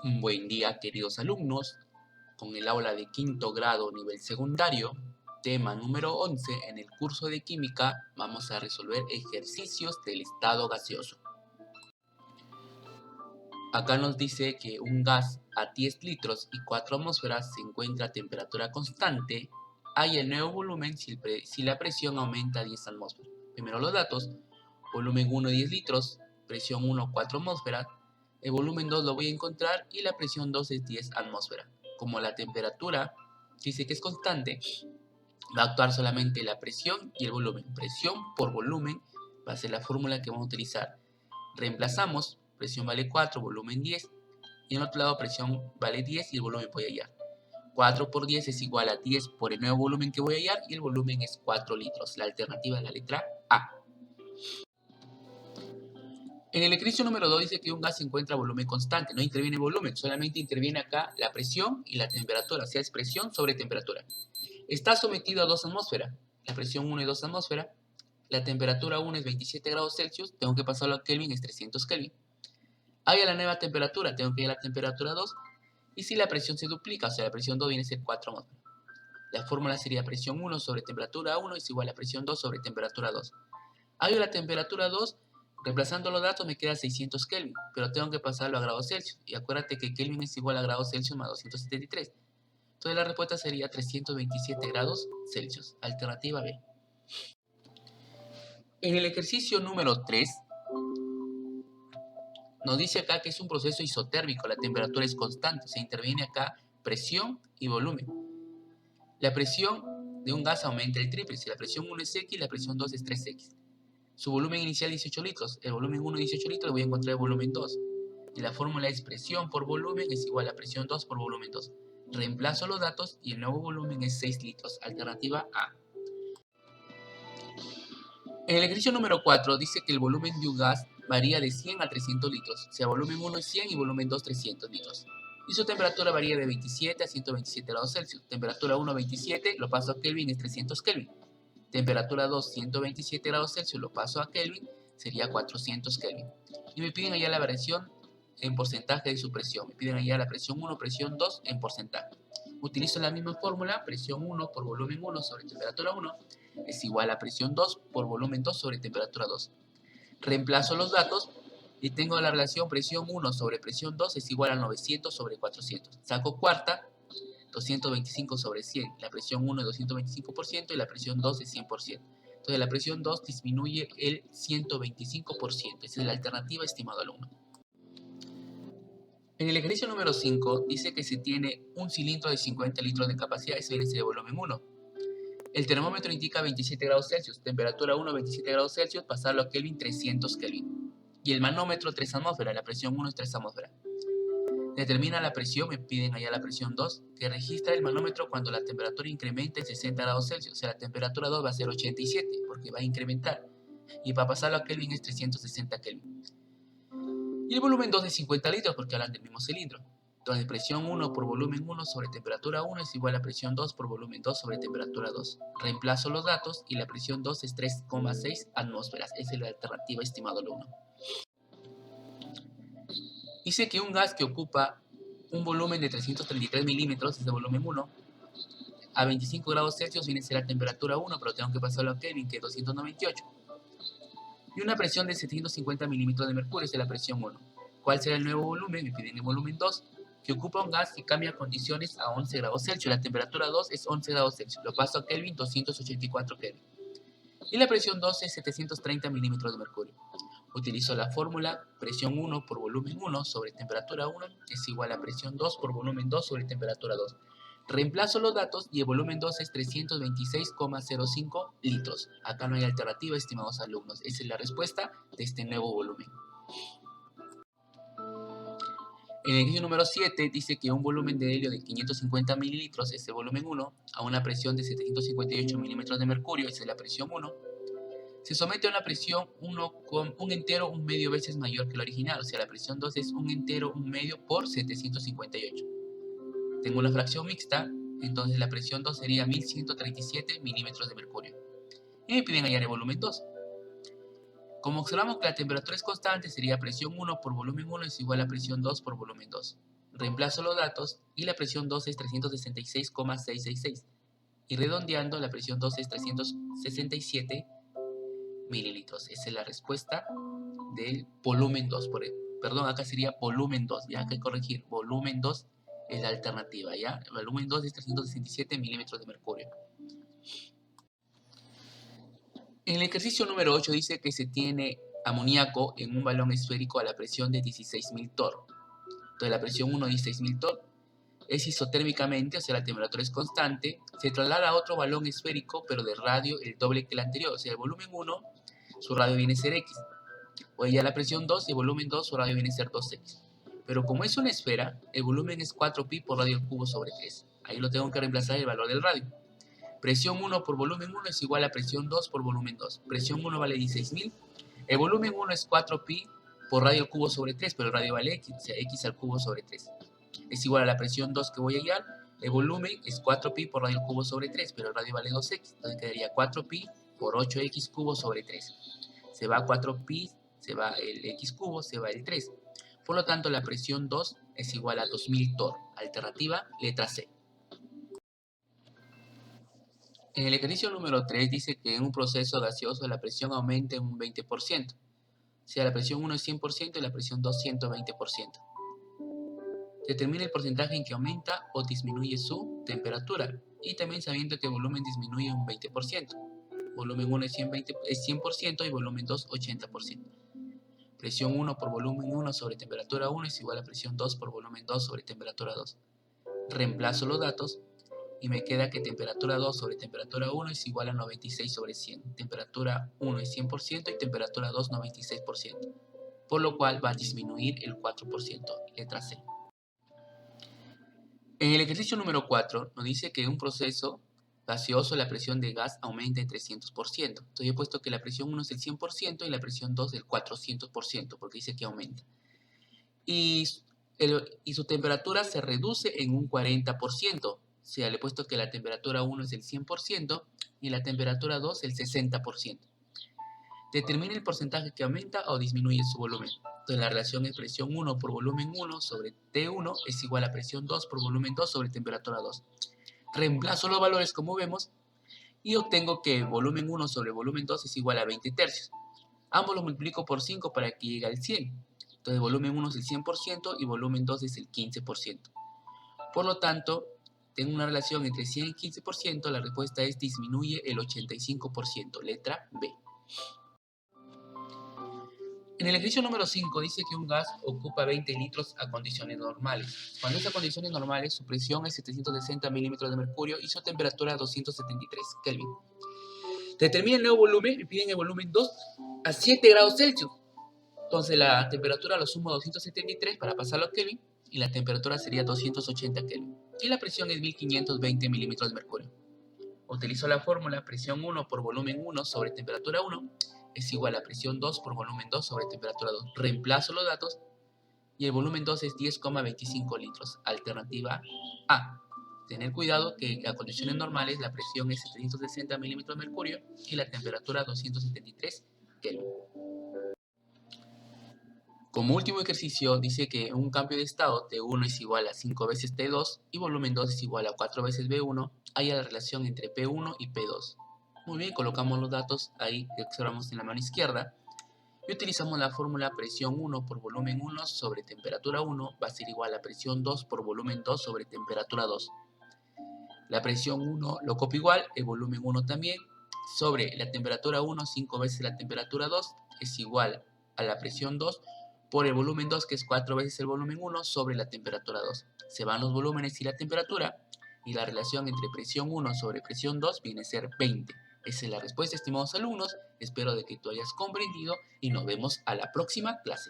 Un buen día, queridos alumnos. Con el aula de quinto grado nivel secundario, tema número 11 en el curso de química, vamos a resolver ejercicios del estado gaseoso. Acá nos dice que un gas a 10 litros y 4 atmósferas se encuentra a temperatura constante, hay el nuevo volumen si la presión aumenta a 10 atmósferas. Primero los datos: volumen 1 10 litros, presión 1 4 atmósferas. El volumen 2 lo voy a encontrar y la presión 2 es 10 atmósferas. Como la temperatura dice que es constante, va a actuar solamente la presión y el volumen. Presión por volumen va a ser la fórmula que vamos a utilizar. Reemplazamos: presión vale 4, volumen 10. Y en el otro lado presión vale 10 y el volumen voy a hallar. 4 por 10 es igual a 10 por el nuevo volumen que voy a hallar y el volumen es 4 litros. La alternativa es la letra A. En el ejercicio número 2 dice que un gas se encuentra a volumen constante, no interviene volumen, solamente interviene acá la presión y la temperatura, o sea, es presión sobre temperatura. Está sometido a 2 atmósferas, la presión 1 y 2 atmósferas, la temperatura 1 es 27 grados Celsius, tengo que pasarlo a Kelvin, es 300 Kelvin. Hay la nueva temperatura, tengo que ir a la temperatura 2, y si la presión se duplica, o sea, la presión 2 viene a ser 4 atmósferas. La fórmula sería presión 1 sobre temperatura 1 es igual a presión 2 sobre temperatura 2. Hallo la temperatura 2, reemplazando los datos me queda 600 Kelvin, pero tengo que pasarlo a grados Celsius. Y acuérdate que Kelvin es igual a grados Celsius más 273. Entonces la respuesta sería 327 grados Celsius. Alternativa B. En el ejercicio número 3, nos dice acá que es un proceso isotérmico, la temperatura es constante, se interviene acá presión y volumen. La presión de un gas aumenta el triple, si la presión 1 es X, la presión 2 es 3X. Su volumen inicial 18 litros, el volumen 1 18 litros, voy a encontrar el volumen 2. Y la fórmula es presión por volumen es igual a presión 2 por volumen 2. Reemplazo los datos y el nuevo volumen es 6 litros. Alternativa A. En el ejercicio número 4 dice que el volumen de un gas varía de 100 a 300 litros. O sea, volumen 1 es 100 y volumen 2 300 litros. Y su temperatura varía de 27 a 127 grados Celsius. Temperatura 1 27, lo paso a Kelvin, es 300 Kelvin. Temperatura 2 127 grados Celsius, lo paso a Kelvin, sería 400 Kelvin. Y me piden allá la variación en porcentaje de su presión. Me piden allá la presión 1, presión 2 en porcentaje. Utilizo la misma fórmula, presión 1 por volumen 1 sobre temperatura 1 es igual a presión 2 por volumen 2 sobre temperatura 2. Reemplazo los datos y tengo la relación presión 1 sobre presión 2 es igual a 900 sobre 400. Saco cuarta, 225 sobre 100. La presión 1 es 225% y la presión 2 es 100%. Entonces la presión 2 disminuye el 125%. Esa es la alternativa, estimado alumno. En el ejercicio número 5 dice que se tiene un cilindro de 50 litros de capacidad, ese viene a ser el volumen 1. El termómetro indica 27 grados Celsius, temperatura 1 27 grados Celsius, pasarlo a Kelvin 300 Kelvin. Y el manómetro 3 atmósferas, la presión 1 es 3 atmósferas. Determina la presión, me piden allá la presión 2, que registra el manómetro cuando la temperatura incrementa en 60 grados Celsius. O sea, la temperatura 2 va a ser 87, porque va a incrementar. Y para pasarlo a Kelvin es 360 Kelvin. Y el volumen 2 es 50 litros, porque hablan del mismo cilindro. Entonces, presión 1 por volumen 1 sobre temperatura 1 es igual a presión 2 por volumen 2 sobre temperatura 2. Reemplazo los datos y la presión 2 es 3,6 atmósferas. Esa es la alternativa, estimado alumno. Dice que un gas que ocupa un volumen de 333 milímetros, es el volumen 1, a 25 grados Celsius viene a ser la temperatura 1, pero tengo que pasarlo a Kelvin, que es 298. Y una presión de 750 milímetros de mercurio, es la presión 1. ¿Cuál será el nuevo volumen? Me piden el volumen 2, que ocupa un gas que cambia condiciones a 11 grados Celsius. La temperatura 2 es 11 grados Celsius. Lo paso a Kelvin, 284 Kelvin. Y la presión 2 es 730 milímetros de mercurio. Utilizo la fórmula presión 1 por volumen 1 sobre temperatura 1 es igual a presión 2 por volumen 2 sobre temperatura 2. Reemplazo los datos y el volumen 2 es 326,05 litros. Acá no hay alternativa, estimados alumnos. Esa es la respuesta de este nuevo volumen. En el ejercicio número 7 dice que un volumen de helio de 550 mililitros es el volumen 1 a una presión de 758 milímetros de mercurio, esa es la presión 1. Se somete a una presión 1 con un entero un medio veces mayor que la original, o sea, la presión 2 es un entero un medio por 758. Tengo una fracción mixta, entonces la presión 2 sería 1137 milímetros de mercurio. Y me piden hallar el volumen 2. Como observamos que la temperatura es constante, sería presión 1 por volumen 1 es igual a presión 2 por volumen 2. reemplazo los datos y la presión 2 es 366,666. Y redondeando, la presión 2 es 367 mililitros. Esa es la respuesta del volumen 2. Perdón, acá sería volumen 2, ya hay que corregir. Volumen 2 es la alternativa, ¿ya? El volumen 2 es 367 milímetros de mercurio. En el ejercicio número 8 dice que se tiene amoníaco en un balón esférico a la presión de 16.000 torr. Entonces la presión 1 es 16.000 torr. Es isotérmicamente, o sea, la temperatura es constante. Se traslada a otro balón esférico, pero de radio el doble que el anterior. O sea, el volumen 1, su radio viene a ser X. O ya la presión 2, el volumen 2, su radio viene a ser 2X. Pero como es una esfera, el volumen es 4pi por radio al cubo sobre 3. Ahí lo tengo que reemplazar el valor del radio. Presión 1 por volumen 1 es igual a presión 2 por volumen 2. Presión 1 vale 16.000. El volumen 1 es 4pi por radio al cubo sobre 3, pero el radio vale X, o sea, X al cubo sobre 3. Es igual a la presión 2 que voy a hallar. El volumen es 4pi por radio al cubo sobre 3, pero el radio vale 2X. Entonces quedaría 4pi por 8X cubo sobre 3. Se va 4pi, se va el X cubo, se va el 3. Por lo tanto, la presión 2 es igual a 2000 torr. Alternativa, letra C. En el ejercicio número 3 dice que en un proceso gaseoso la presión aumenta en un 20%. O sea, la presión 1 es 100% y la presión 2 120%. Determina el porcentaje en que aumenta o disminuye su temperatura. Y también sabiendo que el volumen disminuye un 20%. Volumen 1 es 100% y volumen 2 80%. Presión 1 por volumen 1 sobre temperatura 1 es igual a presión 2 por volumen 2 sobre temperatura 2. Reemplazo los datos y me queda que temperatura 2 sobre temperatura 1 es igual a 96 sobre 100. Temperatura 1 es 100% y temperatura 2 96%. Por lo cual va a disminuir el 4%. Letra C. En el ejercicio número 4 nos dice que en un proceso gaseoso la presión de gas aumenta en 300%. Entonces yo he puesto que la presión 1 es el 100% y la presión 2 el 400%, porque dice que aumenta. Y su temperatura se reduce en un 40%. O sea, le he puesto que la temperatura 1 es el 100% y la temperatura 2 el 60%. Determina el porcentaje que aumenta o disminuye su volumen. Entonces la relación es presión 1 por volumen 1 sobre T1 es igual a presión 2 por volumen 2 sobre temperatura 2. Reemplazo los valores como vemos y obtengo que volumen 1 sobre volumen 2 es igual a 20 tercios. Ambos los multiplico por 5 para que llegue al 100. Entonces volumen 1 es el 100% y volumen 2 es el 15%. Por lo tanto, tengo una relación entre 100 y 15%, la respuesta es disminuye el 85%, letra B. En el ejercicio número 5 dice que un gas ocupa 20 litros a condiciones normales. Cuando es a condiciones normales, su presión es 760 milímetros de mercurio y su temperatura 273 Kelvin. Determina el nuevo volumen, me piden el volumen 2 a 7 grados Celsius. Entonces la temperatura lo sumo a 273 para pasarlo a Kelvin y la temperatura sería 280 Kelvin. Y la presión es 1520 milímetros de mercurio. Utilizo la fórmula presión 1 por volumen 1 sobre temperatura 1 es igual a presión 2 por volumen 2 sobre temperatura 2. Reemplazo los datos y el volumen 2 es 10,25 litros. Alternativa A. Tener cuidado que a condiciones normales la presión es 760 milímetros de mercurio y la temperatura 273 Kelvin. Como último ejercicio dice que un cambio de estado T1 es igual a 5 veces T2 y volumen 2 es igual a 4 veces V1, hay la relación entre P1 y P2. Muy bien, colocamos los datos ahí que observamos en la mano izquierda y utilizamos la fórmula presión 1 por volumen 1 sobre temperatura 1 va a ser igual a presión 2 por volumen 2 sobre temperatura 2. La presión 1 lo copio igual, el volumen 1 también, sobre la temperatura 1, 5 veces la temperatura 2 es igual a la presión 2 por el volumen 2 que es 4 veces el volumen 1 sobre la temperatura 2. Se van los volúmenes y la temperatura y la relación entre presión 1 sobre presión 2 viene a ser 20. Esa es la respuesta, estimados alumnos. Espero de que tú hayas comprendido y nos vemos a la próxima clase.